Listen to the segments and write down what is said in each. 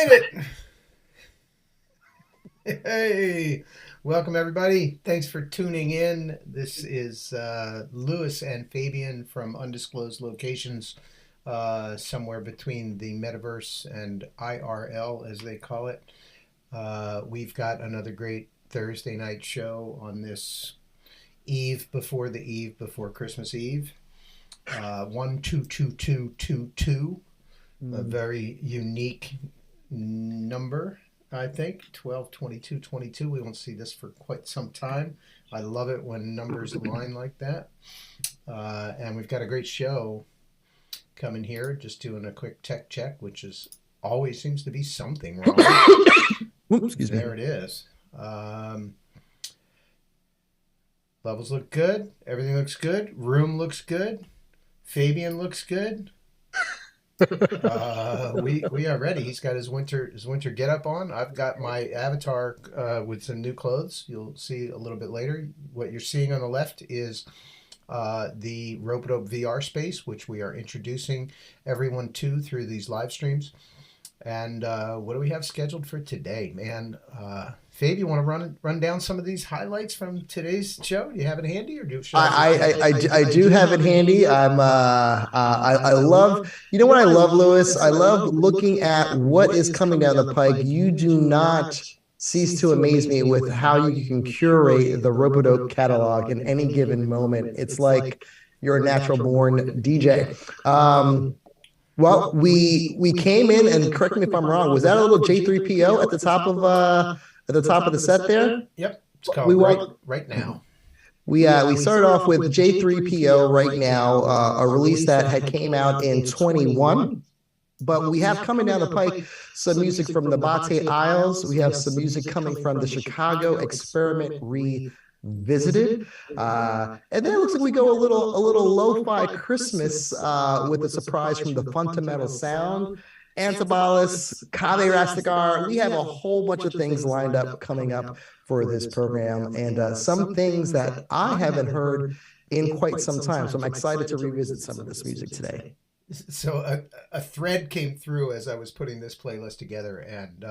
made it. Hey, welcome everybody. Thanks for tuning in. This is Lewis and Fabian from undisclosed locations, somewhere between the metaverse and IRL, as they call it. We've got another great Thursday night show on this eve before Christmas Eve. 122222, a very unique number, I think. 122222. We won't see this for quite some time. I love it when numbers align like that. And we've got a great show coming here. Just doing a quick tech check, which is always seems to be something wrong. Excuse me. There it is. Levels look good. Everything looks good. Room looks good. Fabian looks good. We are ready. He's got his winter get up on. I've got my avatar with some new clothes. You'll see a little bit later. What you're seeing on the left is the Ropeadope VR space, which we are introducing everyone to through these live streams. And what do we have scheduled for today, man? Fabe, you want to run down some of these highlights from today's show? Do you have it handy, or do I do have it handy. I love, you know what I love, Lewis? I love looking at what is coming down the pike. You do not cease to amaze me with how you can curate the Ropeadope catalog in any given moment. It's like you're a natural born DJ. Well, we came in, and correct me if I'm wrong, was that a little J3PO at the top of the set there? Yep. It's called right Now. We started off with J3PO Right Now, a release that had came out in 21. But we have coming down the pike some music from Nabaté Isles. We have some music coming from the Chicago Experiment Revisited. And then it looks like we go a little lo-fi Christmas with a surprise from the Fundamental Sound. Antibalas, Kaveh Rastegar. We have a whole bunch of things lined up coming up for this program, and some things that I haven't heard in quite some time. So I'm excited to revisit some of this music today. So a thread came through as I was putting this playlist together, and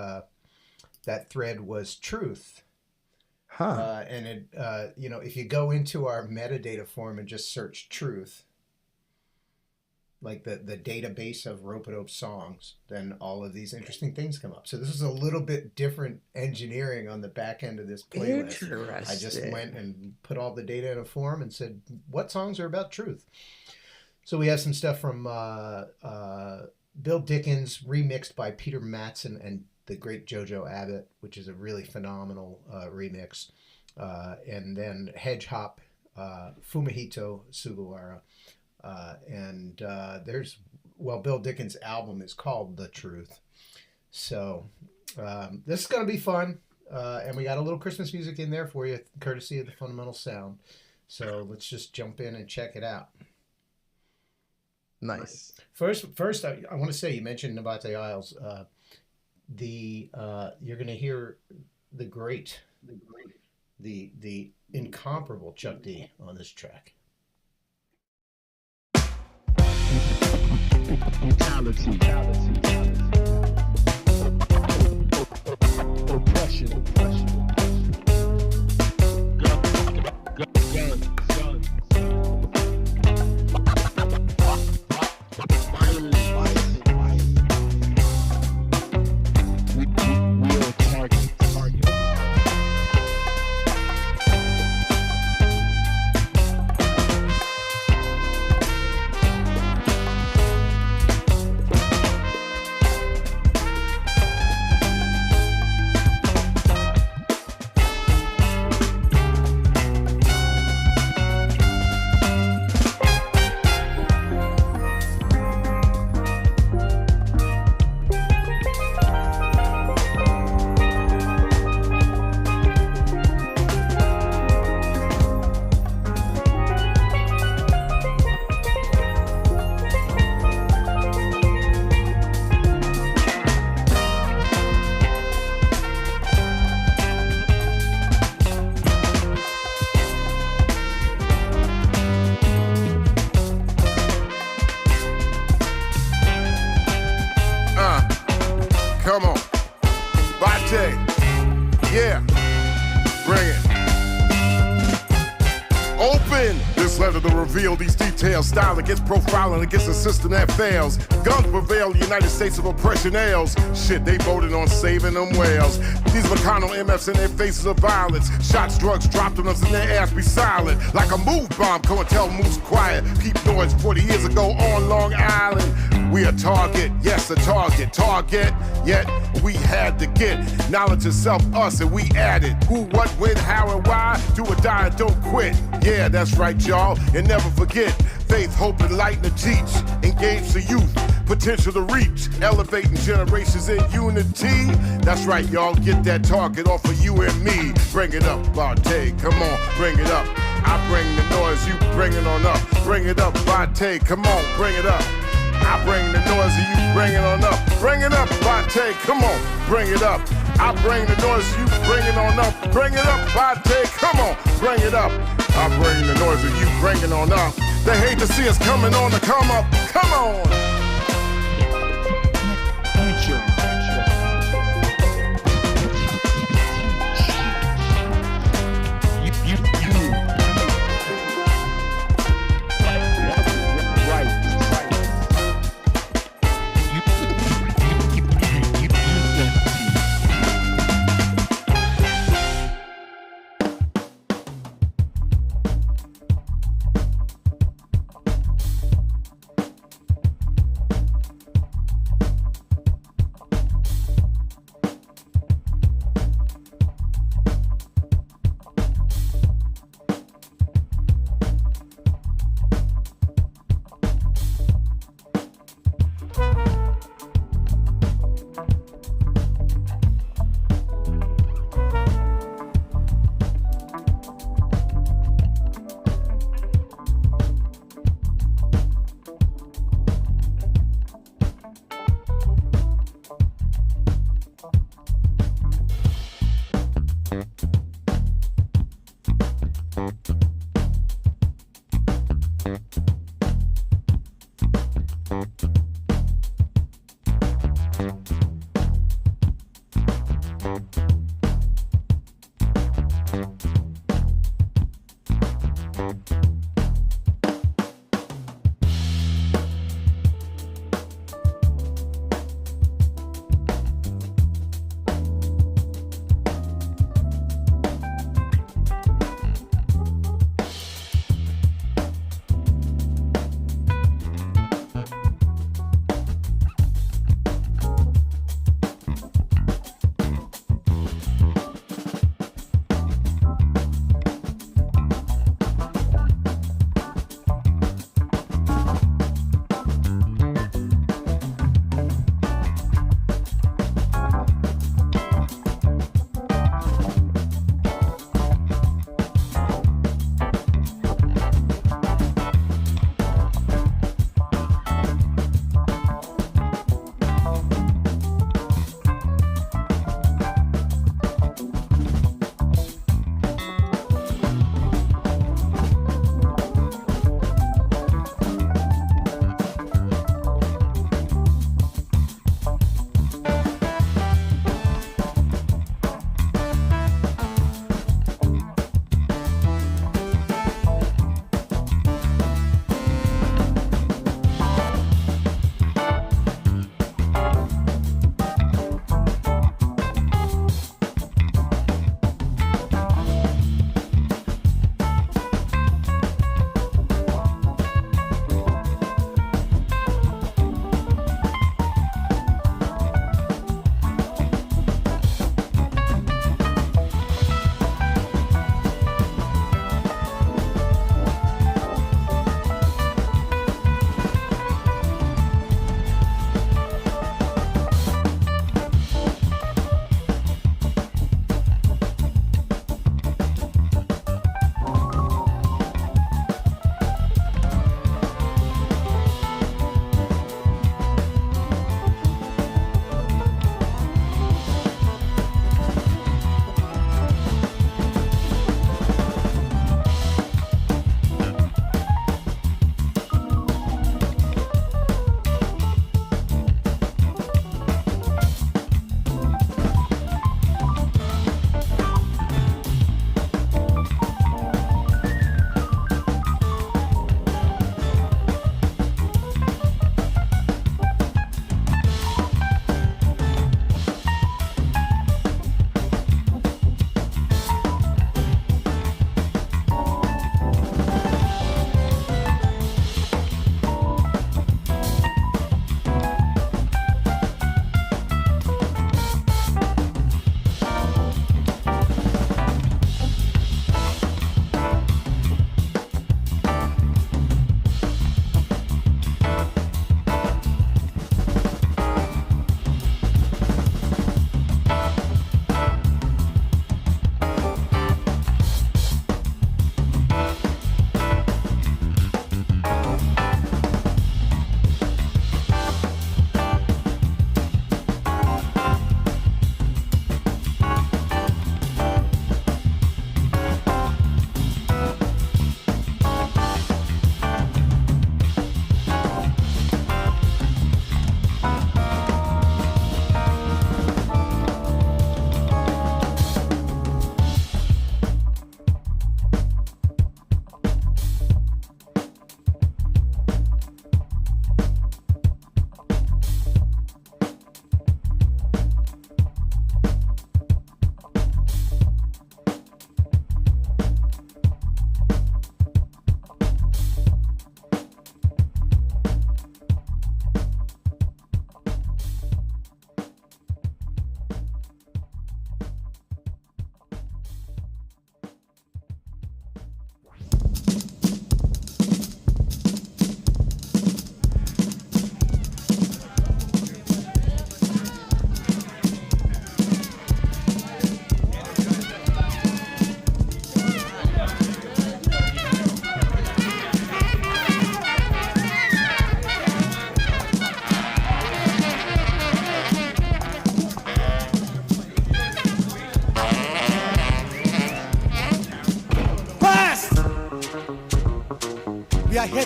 that thread was truth. And it, if you go into our metadata form and just search truth, like the database of Ropeadope songs, then all of these interesting things come up. So this is a little bit different engineering on the back end of this playlist. Interesting. I just went and put all the data in a form and said, what songs are about truth? So we have some stuff from Bill Dickens, remixed by Peter Matson and the great Jojo Abbot, which is a really phenomenal remix. And then Hedge Hop, Fumihito Sugawara. Bill Dickens' album is called The Truth. So this is going to be fun. And we got a little Christmas music in there for you, courtesy of the Fundamental Sound. So let's just jump in and check it out. Nice. First, I want to say, you mentioned Nabaté Isles. You're going to hear the incomparable Chuck D on this track. Oppression. harder to reveal these details. Style against profiling against a system that fails. Guns prevail, United States of oppression ails. Shit, they voted on saving them whales. These McConnell MFs in their faces of violence. Shots, drugs dropped on us and their ass be silent. Like a move bomb, come and tell moves quiet. Peep noise 40 years ago on Long Island. We a target, yes, a target. Target, yet we had to get knowledge of self, us, and we added who, what, when, how, and why. Do or die and don't quit. Yeah, that's right, y'all. And never forget faith, hope, and light to teach. Engage the youth, potential to reach. Elevating generations in unity. That's right, y'all. Get that target off of you and me. Bring it up, Bate. Come on, bring it up. I bring the noise, you bring it on up. Bring it up, Bate. Come on, bring it up. I bring the noise and you bring it on up. Bring it up, Bate, come on, bring it up. I bring the noise, you bring it on up. Bring it up, Bate, come on, bring it up. I bring the noise and you bring it on up. They hate to see us coming on the come up. Come on.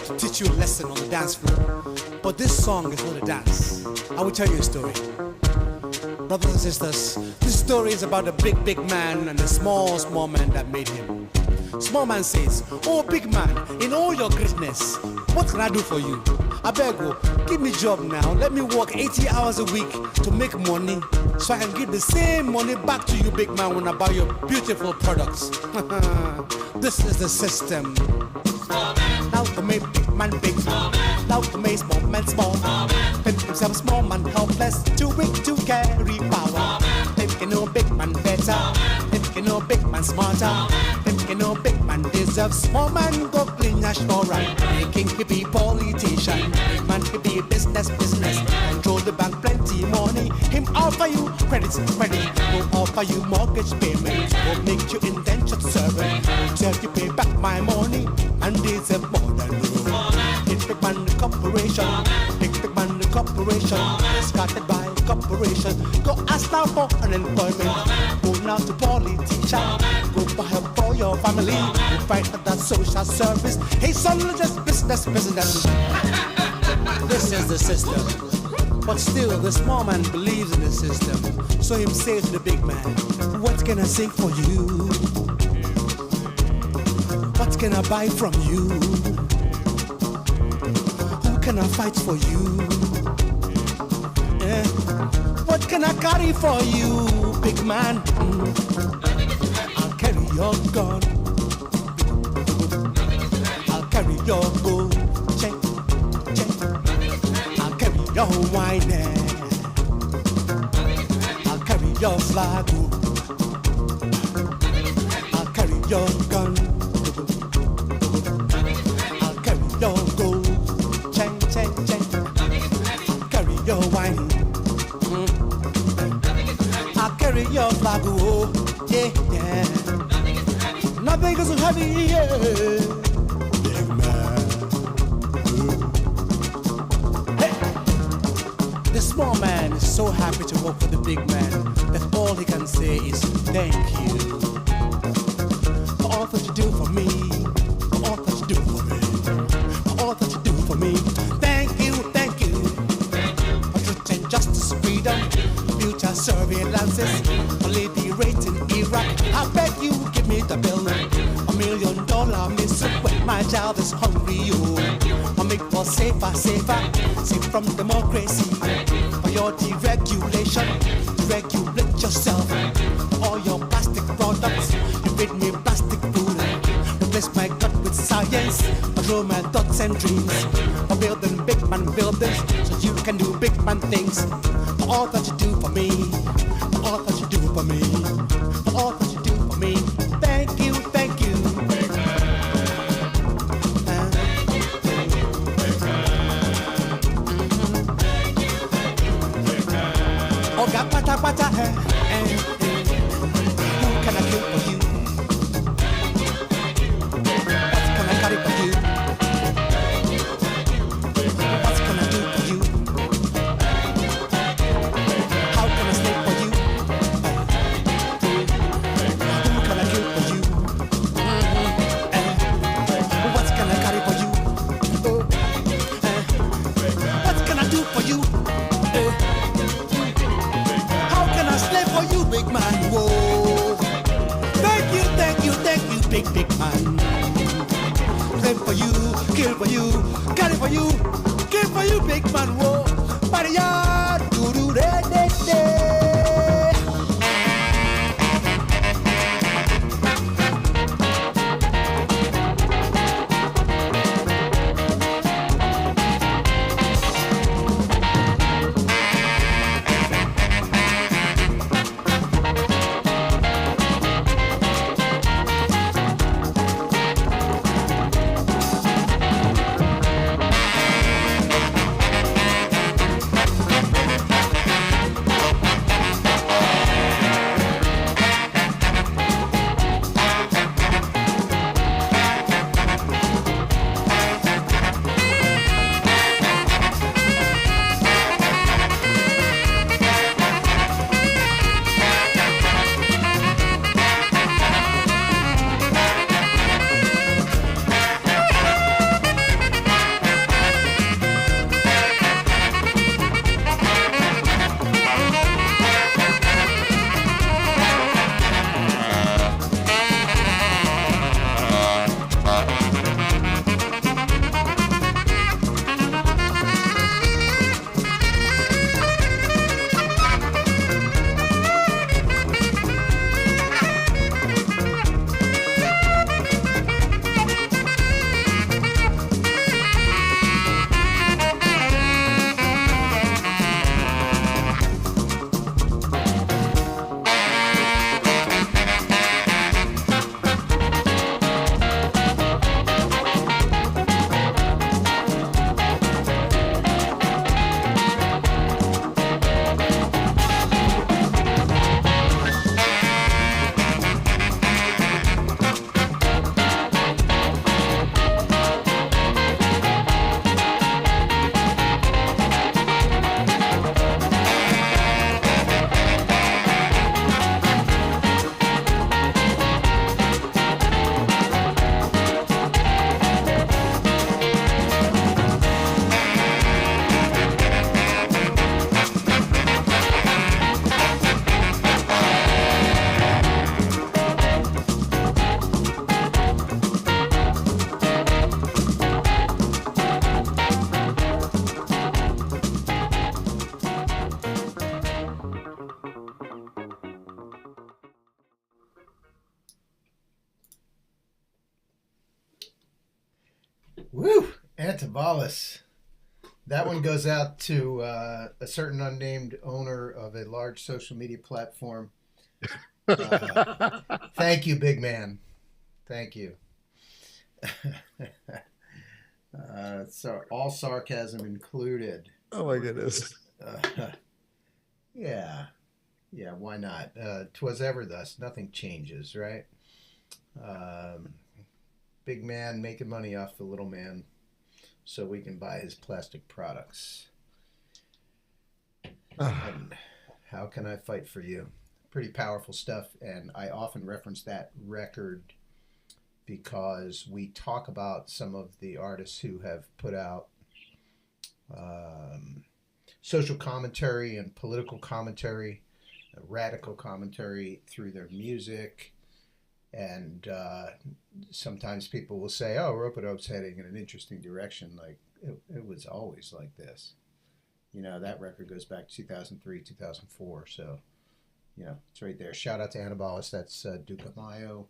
to teach you a lesson on the dance floor. But this song is not a dance. I will tell you a story. Brothers and sisters, this story is about a big, big man and the small, small man that made him. Small man says, oh big man, in all your greatness, what can I do for you? I beg you, give me a job now. Let me work 80 hours a week to make money so I can give the same money back to you, big man, when I buy your beautiful products. This is the system. Now to make big man big. Now to make small man small. Think himself small man helpless, too weak to carry power. Think you know big man better. Think you know big man smarter. Think you know big man deserves small man go clean national right. King he be politician. Big man he be business. Control the bank plenty money. Him offer you credit. Will offer you mortgage payment. Will make you indentured servant. Tell you pay back my money and deserve more than you. Big man the corporation. Big man the corporation. Started by corporation. Go ask now for unemployment. Go now to politician. Go for help for your family. Go fight for that social service. Hey son, just business. This is the system. But still, the small man believes in the system. So he says to the big man, what can I sing for you? What can I buy from you? Who can I fight for you? Yeah. What can I carry for you, big man? I'll carry your gun. I'll carry your gold. Check. I'll carry your wine. I'll carry your flag. I'll carry your gun. I'll carry your gold. Check. I'll carry your wine. I'll carry your flag. Oh, yeah. Nothing is so heavy, yeah. Big man. The small man is so happy to work for the big man that all he can say is thank you for all that you do for me, for all that you do for me, for all that you do for me. Thank you for truth and justice, freedom, future surveillances, for lady rate in Iraq. I beg you give me the bill, $1 million missile when my child is hungry. You I make for safer, safe from democracy. For your deregulation, to regulate yourself. For all your plastic products, you feed me plastic food. Replace my gut with science, control my thoughts and dreams. For building big man buildings, so you can do big man things. For all that you do for me, for all that you do for me, for all that you do for me. Thank you. Pata, who can I kill for you? What can I carry for you? What can I do for you? How can I slave for you? Who can I kill for you? What can I carry for you? What can I do for you? Slave for you, big man, whoa. Thank you, big man. Slave for you, kill for you, carry for you, kill for you, big man, whoa. Maria, do-do-de-de-de. Woo! Antibalas. That one goes out to a certain unnamed owner of a large social media platform. Thank you, big man. Thank you. So all sarcasm included. Oh my goodness. Yeah, why not? 'Twas ever thus. Nothing changes, right? Big man making money off the little man so we can buy his plastic products. And how can I fight for you? Pretty powerful stuff, and I often reference that record because we talk about some of the artists who have put out social commentary and political commentary, radical commentary through their music. And sometimes people will say, oh, Ropeadope's heading in an interesting direction. Like, it was always like this. You know, that record goes back to 2003, 2004. So, you know, it's right there. Shout out to Antibalas. That's Duke Mayo.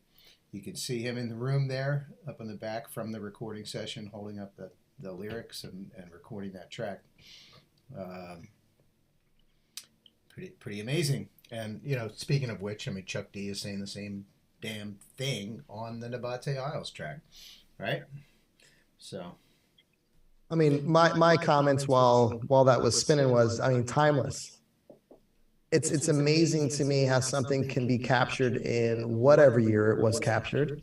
You can see him in the room there, up in the back from the recording session, holding up the lyrics and recording that track. Pretty amazing. And, you know, speaking of which, I mean, Chuck D is saying the same damn thing on the Nabaté Isles track, right? So, I mean, my comments while that was spinning was, I mean, timeless. It's amazing to me how something can be captured in whatever year it was captured,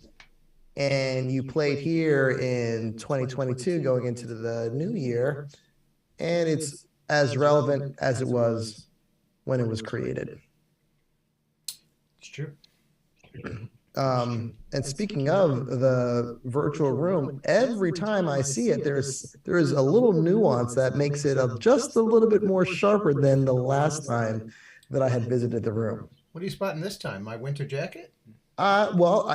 and you played here in 2022 going into the new year, and it's as relevant as it was when it was created. It's true. And speaking of the virtual room, every time I see it, there is a little nuance that makes it just a little bit more sharper than the last time that I had visited the room. What are you spotting this time? My winter jacket? Well,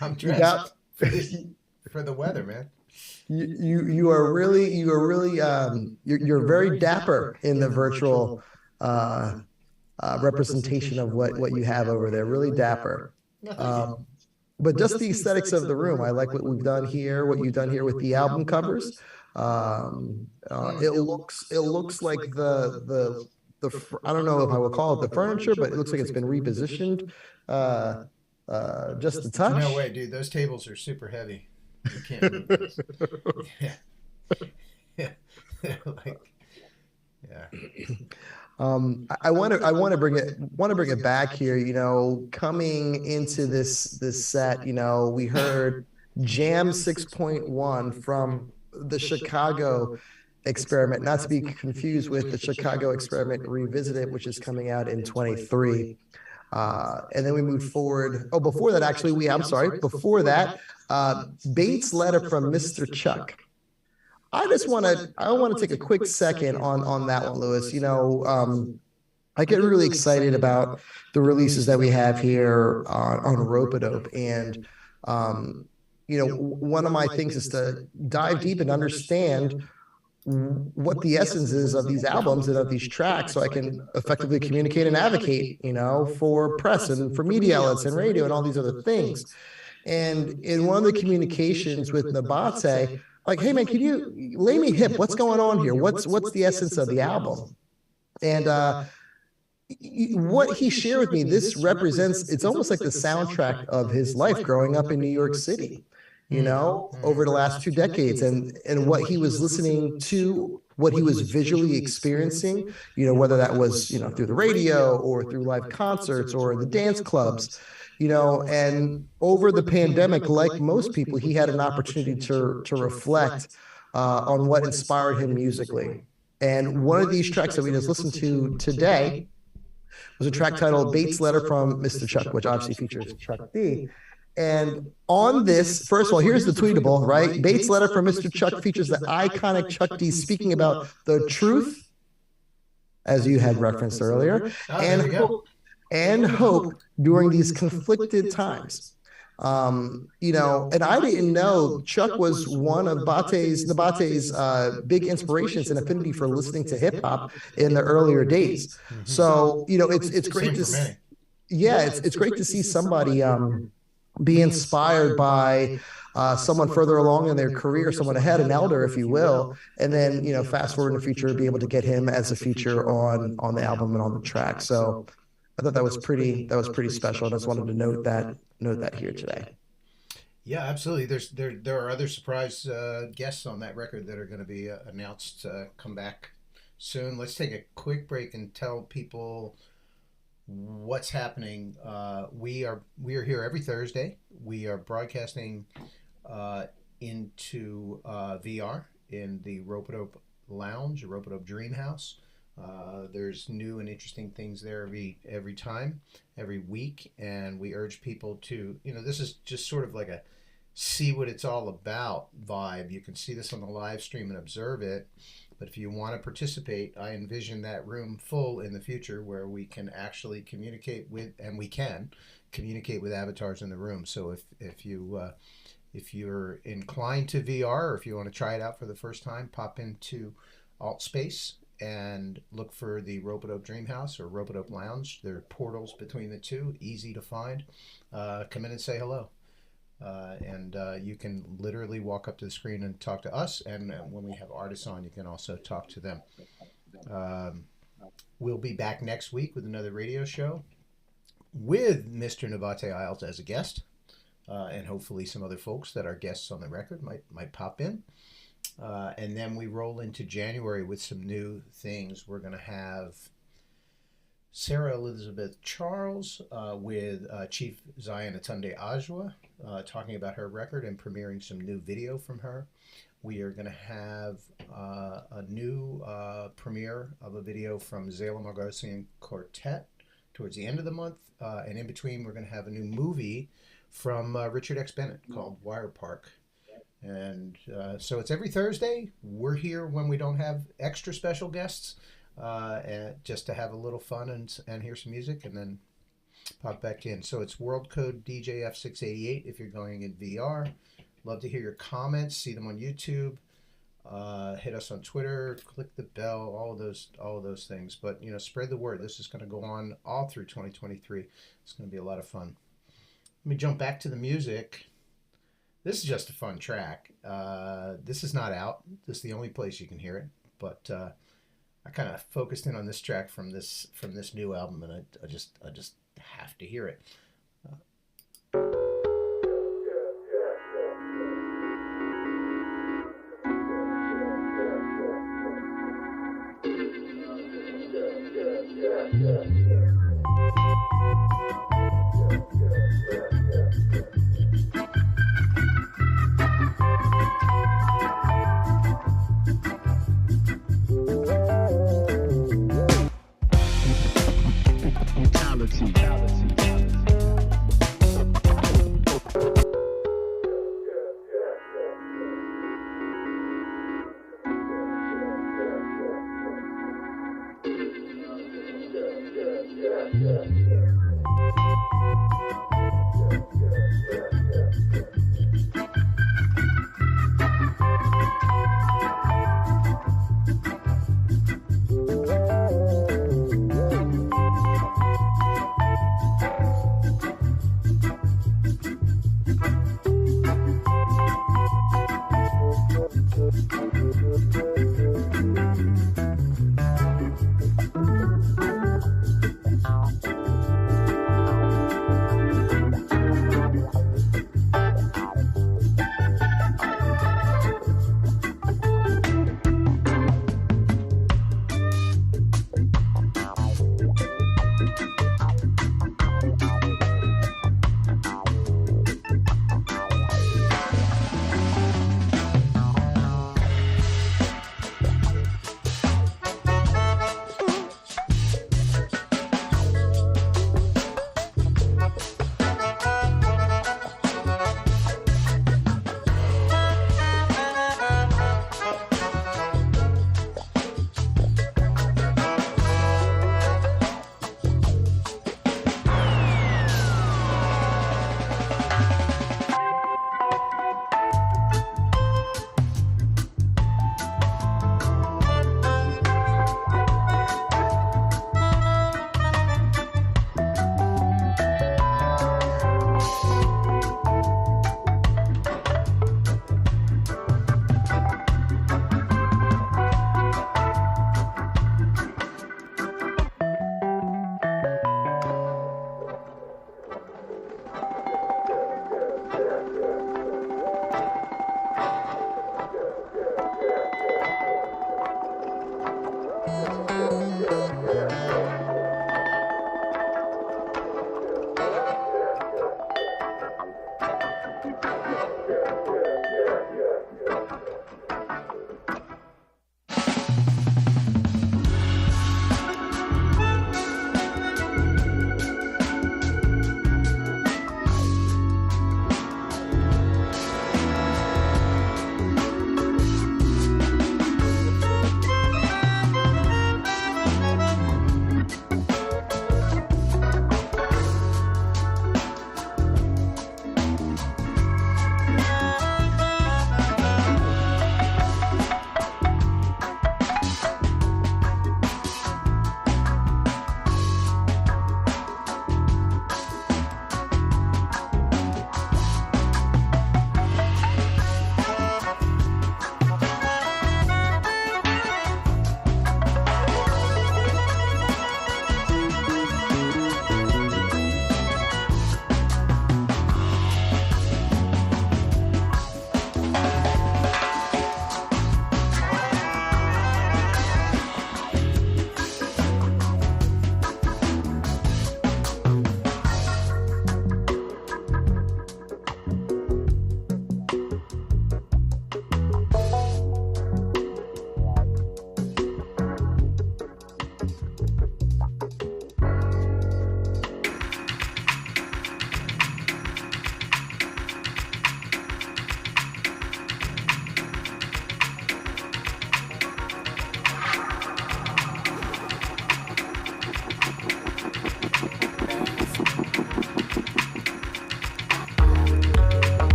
I'm dressed for the weather, man. You are really you're very dapper in the virtual representation of what you have over there. Really dapper. But just the aesthetics of the room, I like what we've done here. What you've done here with the album covers. It looks like the I don't know if I will call it the furniture, but it looks like it's been repositioned just a touch. No way, dude. Those tables are super heavy. You can't move those. Yeah. Like, yeah. I want to bring it back here. You know, coming into this set, you know, we heard Jam 6.1 from the Chicago Experiment, not to be confused with the Chicago Experiment Revisited, which is coming out in 23. And then we moved forward. Oh, before that, actually, before that, Bates' letter from Mr. Chuck. I want to take a quick second on that one, Lewis. You know, I get really excited about the releases that we have here on Ropeadope, and you know, one of my things is to dive deep and understand what the essence is of these albums and of these tracks, so I can effectively communicate and advocate, you know, for press and for media outlets and radio and all these other things. And in one of the communications with Nabate, like, hey man, can you lay me hip? What's going on here? What's the essence of the album? And what he shared with me, this represents, it's almost like the soundtrack of his life growing up in New York City, you know, over the last 2 decades, and what he was listening to, what he was visually experiencing, you know, whether that was, you know, through the radio or through live concerts or the dance clubs, you know. And over the pandemic, like most people, he had an opportunity to reflect on what inspired him musically. And one of these tracks that we just listened to today was a track titled Bates' Letter from Mr. Chuck, which obviously features Chuck D. And on this, first of all, here's the tweetable, right? Bates' Letter from Mr. Chuck features the iconic Chuck D speaking about the truth, as you had referenced earlier, and hope during these conflicted times. You know, and I didn't know Chuck was one of Nabaté's big inspirations and affinity for listening to hip hop in the earlier days. So, you know, it's great to see. Yeah, it's great to see somebody be inspired by someone further along in their career, someone ahead, an elder, if you will, and then, you know, fast forward in the future, be able to get him as a feature on the album and on the track. So I thought that was pretty special. And I just wanted to note that here today. Yeah, absolutely. There are other surprise guests on that record that are going to be announced, come back soon. Let's take a quick break and tell people what's happening. We are here every Thursday. We are broadcasting into VR in the Ropeadope Lounge, Ropeadope Dream House. There's new and interesting things there every time, every week, and we urge people to, you know, this is just sort of like a see what it's all about vibe. You can see this on the live stream and observe it, but if you want to participate, I envision that room full in the future where we can actually communicate with, and we can communicate with avatars in the room. So if you're inclined to VR, or if you want to try it out for the first time, pop into Alt Space and look for the Ropeadope Dream House or Ropeadope Lounge. There are portals between the two, easy to find. Come in and say hello. And you can literally walk up to the screen and talk to us. And when we have artists on, you can also talk to them. We'll be back next week with another radio show with Mr. Nabaté Isles as a guest. And hopefully some other folks that are guests on the record might pop in. And then we roll into January with some new things. We're going to have Sarah Elizabeth Charles with Chief Zion Atunde Ajwa talking about her record and premiering some new video from her. We are going to have a new premiere of a video from Zayla Margosian Quartet towards the end of the month. And in between, we're going to have a new movie from Richard X. Bennett called Wire Park. And so it's every Thursday. We're here when we don't have extra special guests, and just to have a little fun and hear some music and then pop back in. So it's World Code DJF688 if you're going in VR. Love to hear your comments. See them on YouTube. Hit us on Twitter. Click the bell. All of those things. But you know, spread the word. This is going to go on all through 2023. It's going to be a lot of fun. Let me jump back to the music. This is just a fun track. This is not out. This is the only place you can hear it. But I kind of focused in on this track from this new album, and I just have to hear it.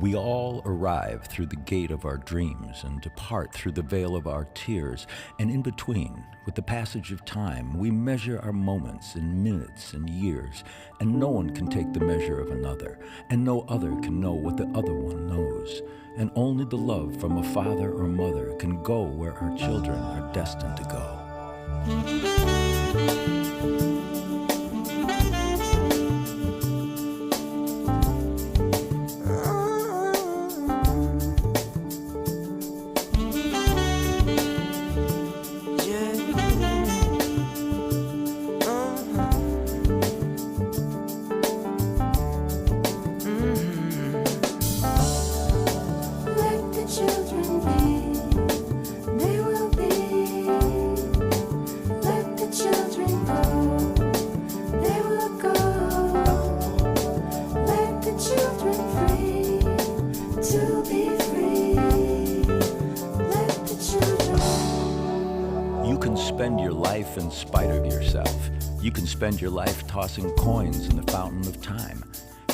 We all arrive through the gate of our dreams and depart through the veil of our tears. And in between, with the passage of time, we measure our moments in minutes and years. And no one can take the measure of another, and no other can know what the other one knows. And only the love from a father or mother can go where our children are destined to go. In spite of yourself. You can spend your life tossing coins in the fountain of time.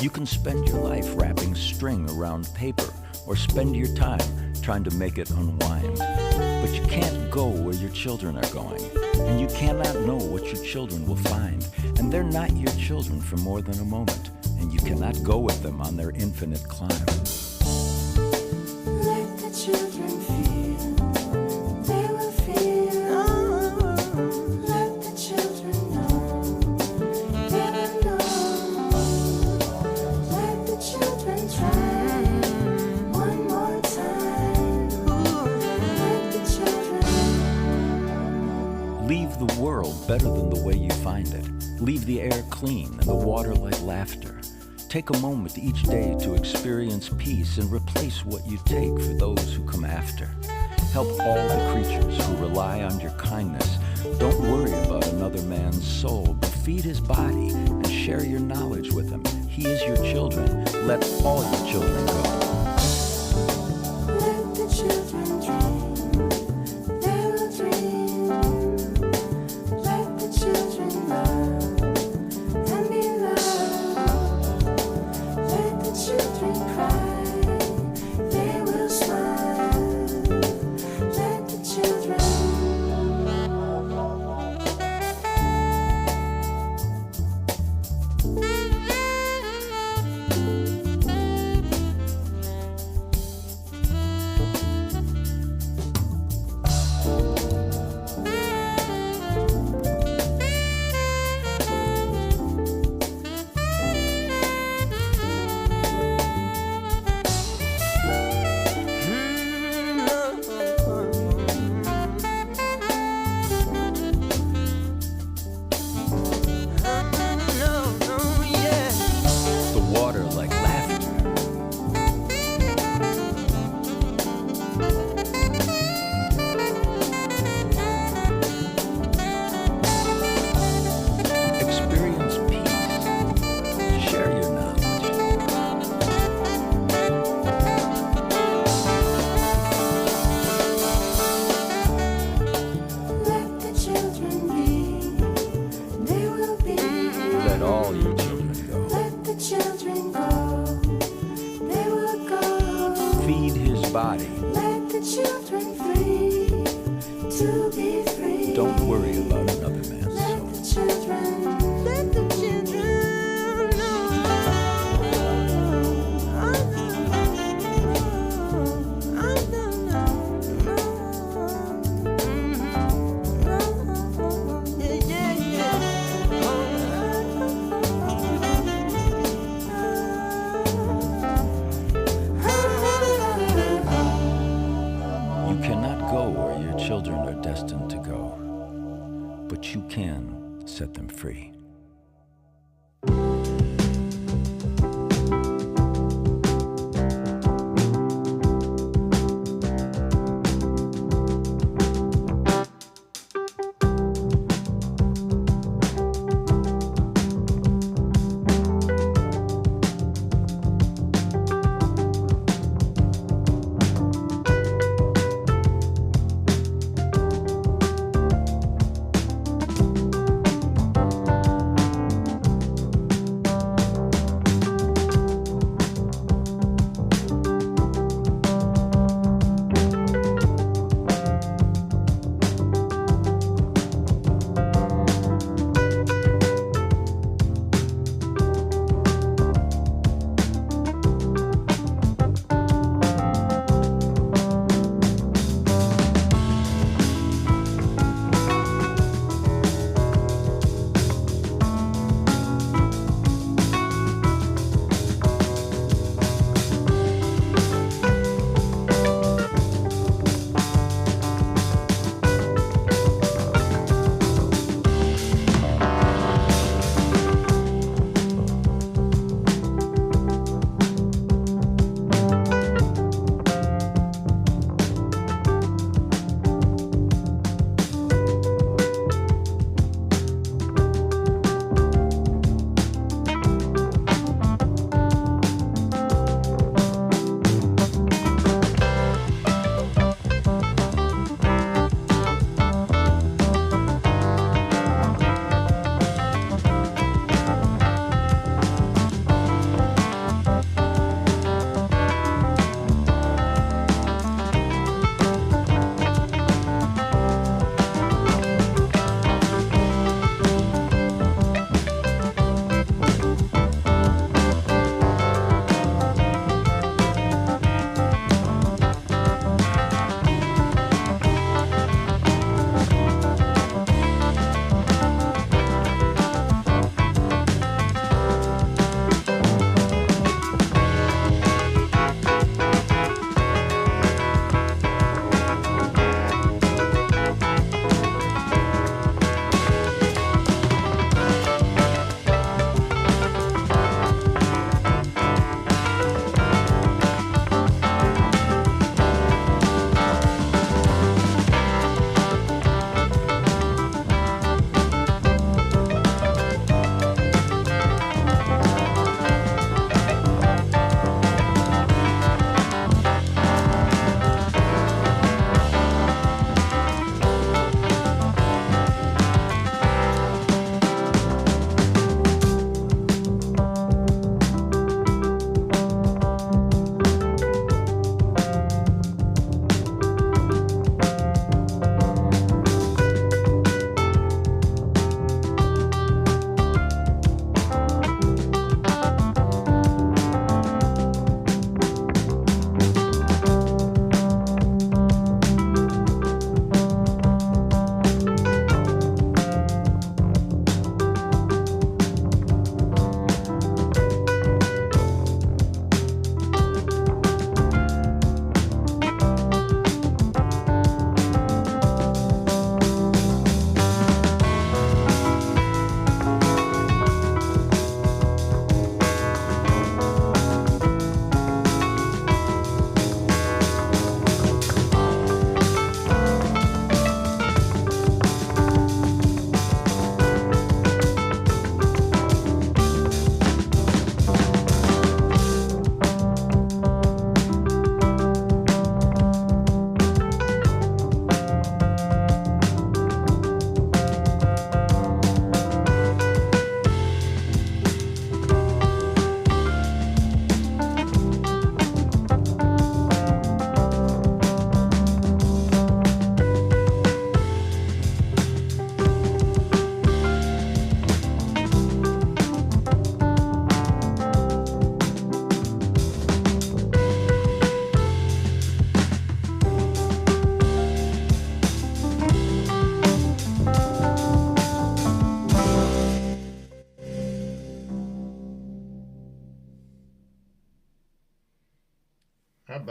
You can spend your life wrapping string around paper, or spend your time trying to make it unwind. But you can't go where your children are going, and you cannot know what your children will find. And they're not your children for more than a moment, and you cannot go with them on their infinite climb. Let the children feel, they will feel. Leave the world better than the way you find it. Leave the air clean and the water like laughter. Take a moment each day to experience peace and replace what you take for those who come after. Help all the creatures who rely on your kindness. Don't worry about another man's soul, but feed his body and share your knowledge with him. He is your children. Let all your children go. Let the children dream, they will dream. Let the children love and be loved. Let the children cry, they will smile. Let the children. Set them free.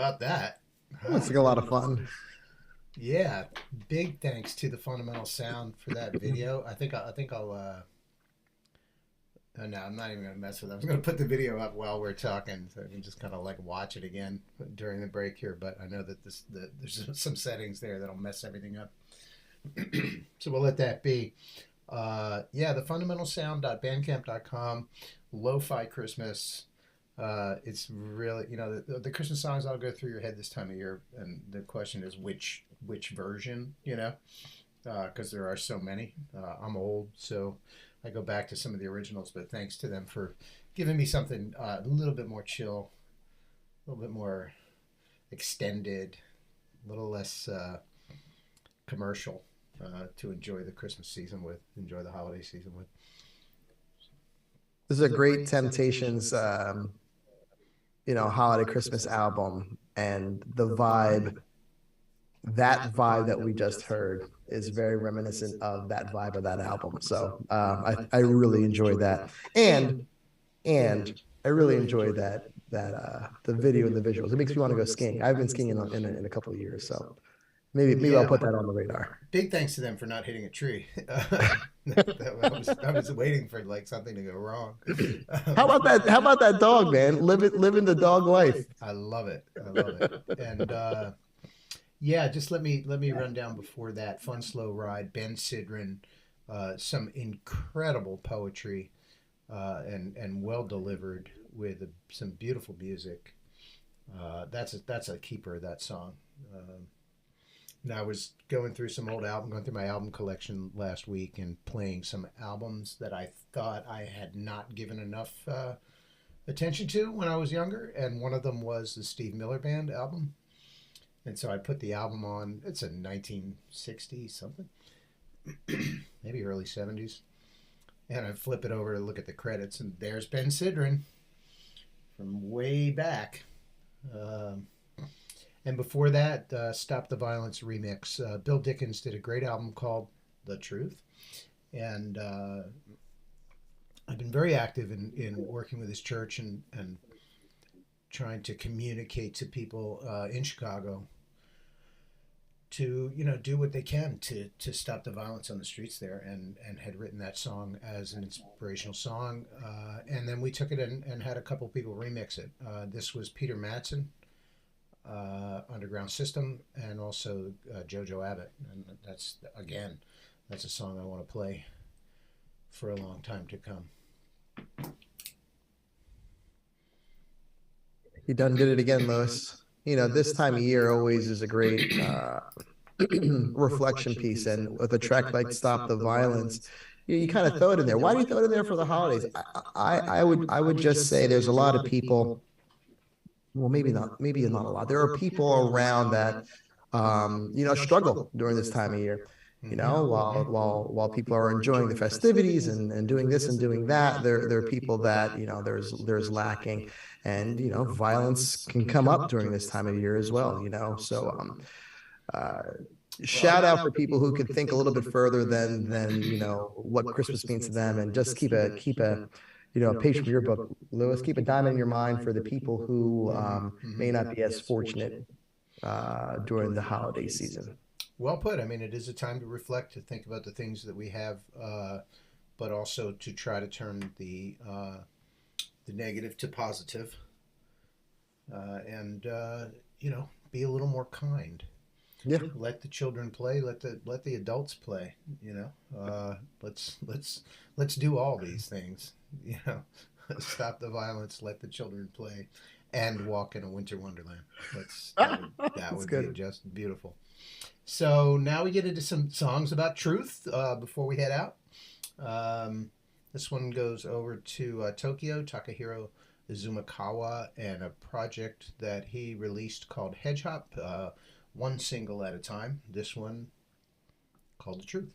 about that? Looks like a lot of fun. Yeah, big thanks to the Fundamental Sound for that video. I think I'll no, I'm not even gonna mess with it. I'm gonna put the video up while we're talking, so I can just kind of like watch it again during the break here. But I know that there's some settings there that'll mess everything up, so we'll let that be. Yeah, the fundamentalsound.bandcamp.com, Lo-Fi Christmas. It's really, the Christmas songs all go through your head this time of year, and the question is which version, because there are so many. I'm old, so I go back to some of the originals, but thanks to them for giving me something a little bit more chill, a little bit more extended, a little less commercial to enjoy the Christmas season with, enjoy the holiday season with. This is a great Temptations, holiday Christmas album, and the vibe, that vibe that we just heard is very reminiscent of that vibe of that album. So I really enjoyed that, and I really enjoyed that the video and the visuals. It makes me want to go skiing. I've been skiing in a couple of years, so maybe I'll put that on the radar. Big thanks to them for not hitting a tree. I was waiting for like something to go wrong. How about that dog, man? Living the dog life. I love it. And yeah, just let me run down before that. Fun Slow Ride, Ben Sidran, some incredible poetry, and well delivered with some beautiful music. That's a keeper, that song. And I was going through my album collection last week and playing some albums that I thought I had not given enough attention to when I was younger, and one of them was the Steve Miller Band album. And so I put the album on. It's a 1960 something, maybe early 70s. And I flip it over to look at the credits, and there's Ben Sidran from way back. And before that, Stop the Violence remix. Bill Dickens did a great album called The Truth. And I've been very active in working with his church and trying to communicate to people in Chicago to do what they can to stop the violence on the streets there, and had written that song as an inspirational song, and then we took it and had a couple people remix it. This was Peter Matson, Underground System, and also Jojo Abbot, and that's a song I want to play for a long time to come. You done did it again, Louis. This time of year always is a great reflection piece, and with a track like "Stop the Violence," you kind of throw it in there. Why do you throw it in there for the holidays? I would just say there's a lot of people. Well, maybe not a lot. There are people around that struggle during this time of year. While people are enjoying the festivities and doing this and doing that, there are people that there's lacking, and violence can come up during this time of year as well. So shout out for people who could think a little bit further than what Christmas means to them, and just keep a page from your book, Louis. Keep a diamond in your mind for the people who may not be as fortunate during the holiday season. Well put. I mean, it is a time to reflect, to think about the things that we have, but also to try to turn the negative to positive, and be a little more kind. Yeah. Let the children play. Let the adults play. Let's do all these things. Stop the violence. Let the children play, and walk in a winter wonderland. That would be just beautiful. So now we get into some songs about truth before we head out. This one goes over to Tokyo, Takahiro Izumakawa, and a project that he released called Hedge Hop, one single at a time. This one called The Truth.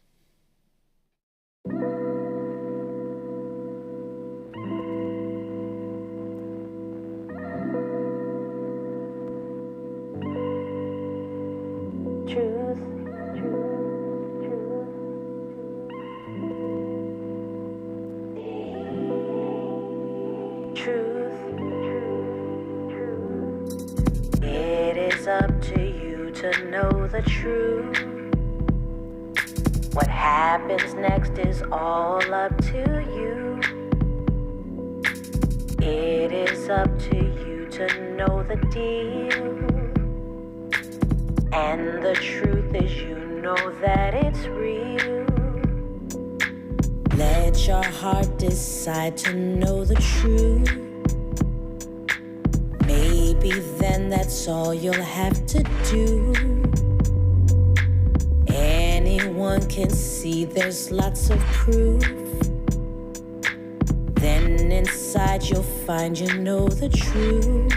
Yeah. to know the truth. What happens next is all up to you. It is up to you to know the deal. And the truth is, you know that it's real. Let your heart decide to know the truth. Maybe then that's all you'll have to do. Anyone can see there's lots of proof. Then inside you'll find you know the truth.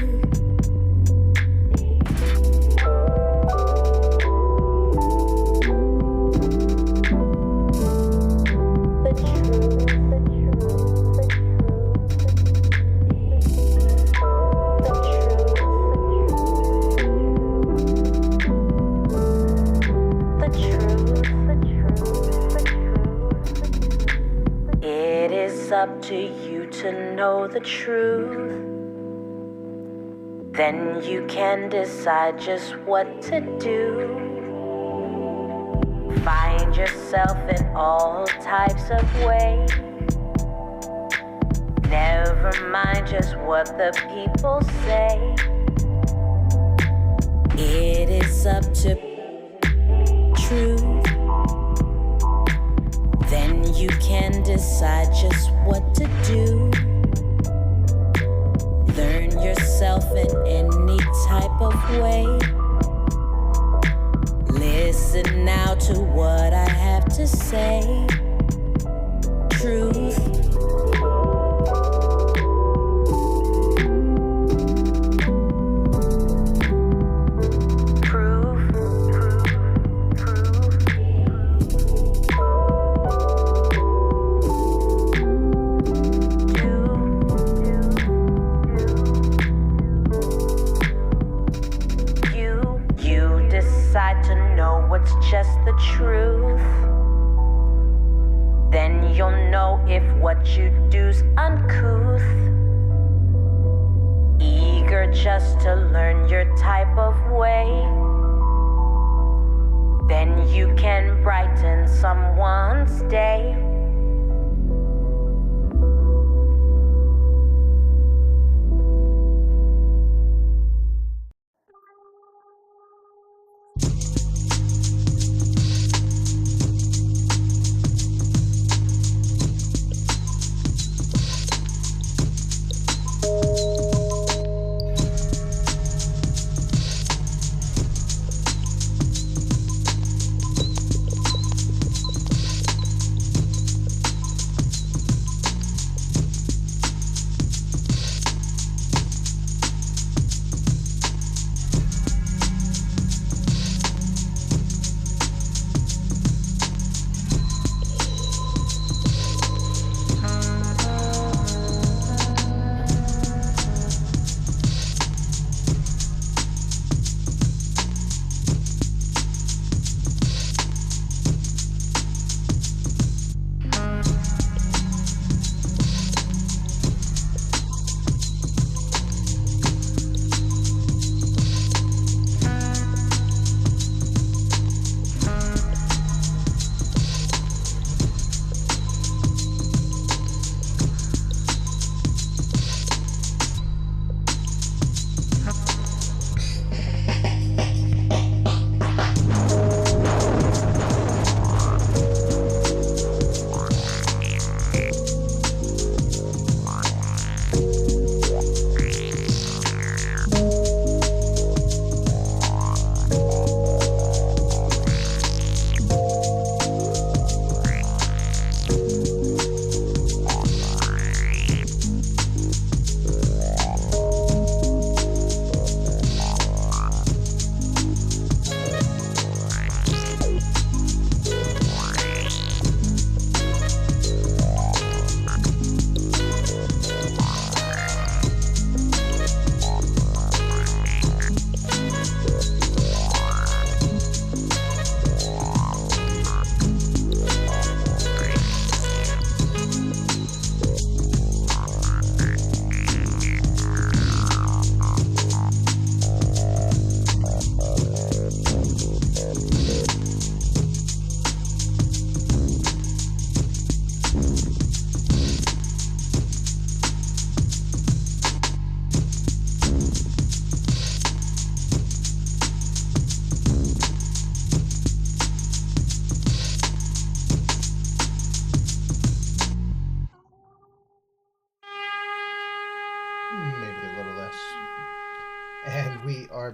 Up to you to know the truth. Then you can decide just what to do. Find yourself in all types of ways. Never mind just what the people say. It is up to truth. Then you can decide just what to do. Learn yourself in any type of way. Listen now to what I have to say. Truth. Just the truth. Then you'll know if what you do's uncouth. Eager just to learn your type of way. Then you can brighten someone's day.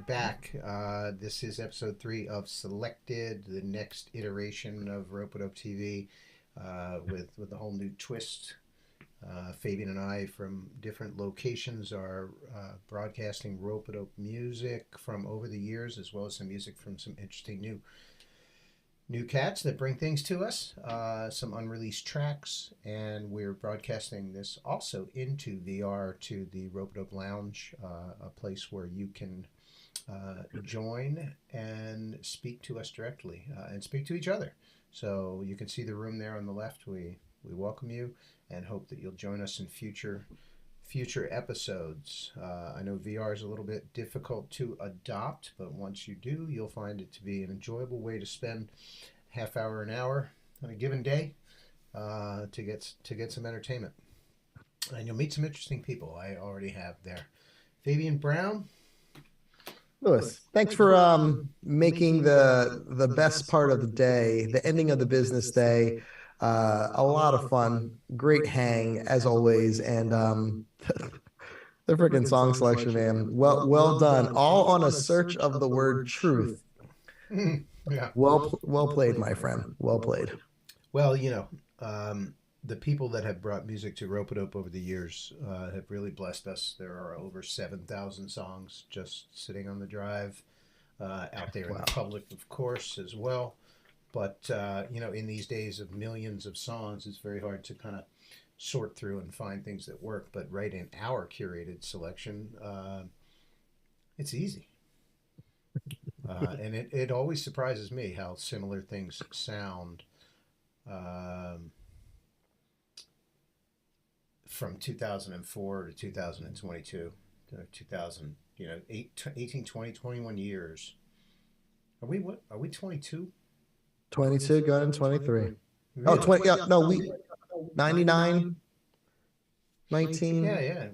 back. This is episode 3 of Selected, the next iteration of Ropeadope TV, with a whole new twist. Fabian and I, from different locations, are broadcasting Ropeadope music from over the years, as well as some music from some interesting new cats that bring things to us, some unreleased tracks, and we're broadcasting this also into VR to the Ropeadope Lounge, a place where you can join and speak to us directly and speak to each other. So you can see the room there on the left. We welcome you and hope that you'll join us in future episodes. I know VR is a little bit difficult to adopt, but once you do, you'll find it to be an enjoyable way to spend half hour, an hour on a given day to get some entertainment. And you'll meet some interesting people. I already have there. Fabian Brown. Lewis, thanks for making the best part of the day, the ending of the business day, a lot of fun, great hang as always, and the freaking song selection, man, well done, all on a search of the word truth. Yeah. Well played, my friend. Well played. Well, the people that have brought music to Ropeadope over the years have really blessed us. There are over 7,000 songs just sitting on the drive out there in the public, of course, as well. But, in these days of millions of songs, it's very hard to kind of sort through and find things that work. But right in our curated selection, it's easy. And it always surprises me how similar things sound from 2004 to 2022, 2000, 18, 20, 21 years. Are we 22? 22 going in 23. Really? Oh, 20. Yeah, no, we 99, 19. Yeah.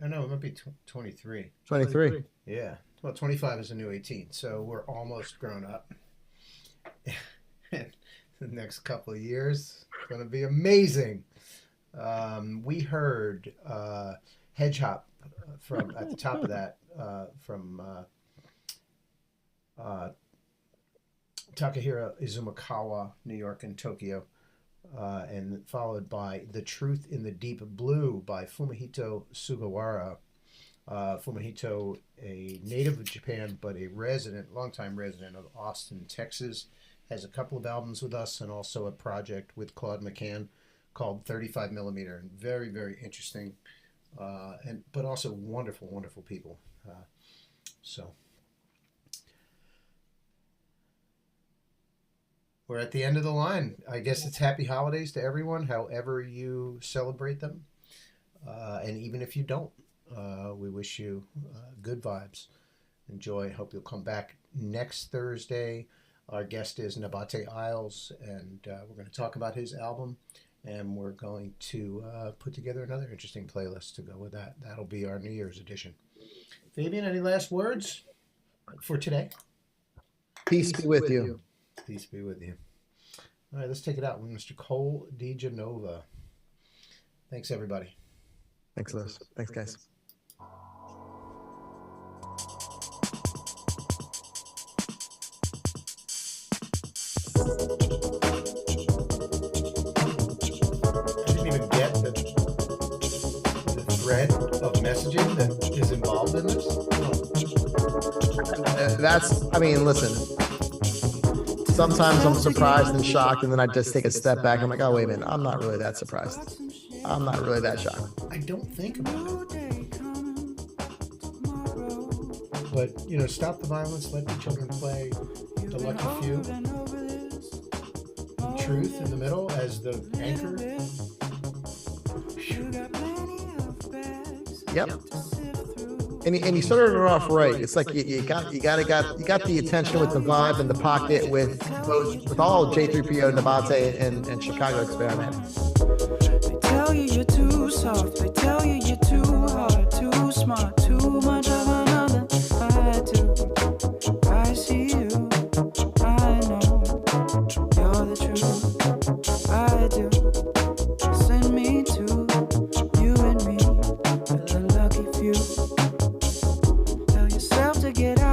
I know it might be 23. 23. Yeah. Well, 25 is a new 18, so we're almost grown up. The next couple of years, it's going to be amazing. We heard Hedge Hop from at the top of that from Takahiro Izumakawa, New York and Tokyo, and followed by The Truth in the Deep Blue by Fumihito Sugawara. Fumihito, a native of Japan, but a longtime resident of Austin, Texas, has a couple of albums with us and also a project with Claude McCann called 35mm. Very, very interesting, but also wonderful, wonderful people. So we're at the end of the line. I guess it's happy holidays to everyone, however you celebrate them. And even if you don't, we wish you good vibes. Enjoy. Hope you'll come back next Thursday. Our guest is Nabaté Isles, and we're going to talk about his album, and we're going to put together another interesting playlist to go with that. That'll be our New Year's edition. Fabian, any last words for today? Peace be with you. Peace be with you. All right, let's take it out with Mr. Code DJF688. Thanks, everybody. Thanks, Liz. Thanks, guys. I didn't even get the thread of messaging that is involved in this. Listen. Sometimes I'm surprised and shocked, and then I just take a step back. I'm like, oh, wait a minute. I'm not really that surprised. I'm not really that shocked. I don't think about it. But, stop the violence, let the children play, The Lucky Few. Truth in the middle as the anchor. Yep. And he started it off right. It's like you got the attention with the vibe and the pocket with all J3PO, Nabate, and Chicago Experiment. They tell you you're too soft. They tell you you're too hard, too smart, too much of another. I do. I see you. I know you're the truth. I do. Send me to you and me, the lucky few. Tell yourself to get out.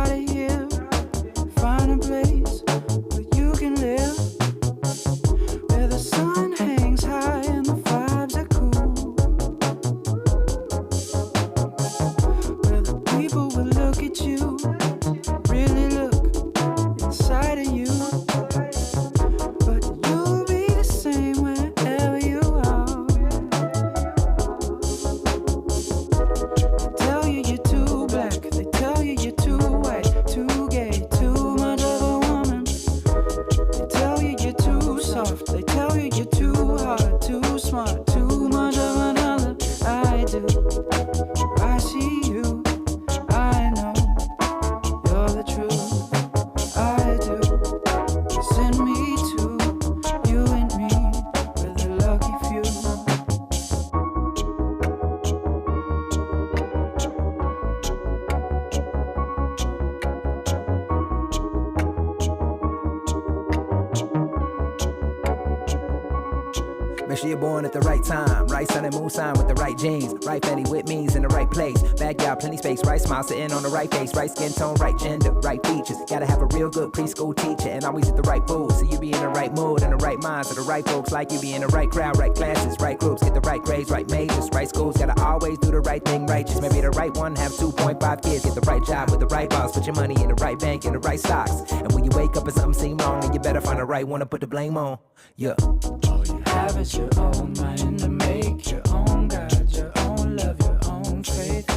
Make sure you're born at the right time. Right sun and moon sign with the right jeans. Right fanny with means in the right place. Backyard, plenty space. Right smile sitting on the right face. Right skin tone, right gender, right features. Gotta have a real good preschool teacher and always at the right food. So you be in the right mood and the right mind. So the right folks like you be in the right crowd, right classes, right groups. Get the right grades, right majors, right schools. Gotta always do the right thing righteous. Maybe the right one, have 2.5 kids. Get the right job with the right boss. Put your money in the right bank, in the right stocks. And when you wake up and something seem wrong, then you better find the right one to put the blame on. Yeah. All you have is your own mind to make your own God, your own love, your own faith.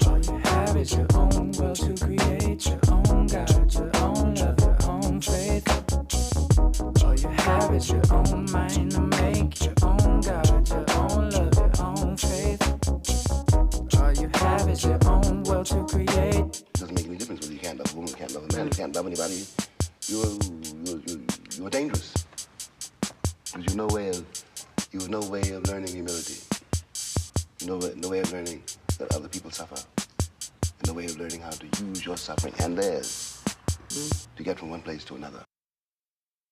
All you have is your own will to create your own God, your own love, your own faith. All you have is your own mind to make your own God, your own love, your own faith. All you have is your own will to create. It doesn't make any difference whether you can't love a woman, can't love a man, you can't love anybody. You're dangerous. Because you have no way of learning humility. No way of learning that other people suffer. And no way of learning how to use your suffering and theirs to get from one place to another.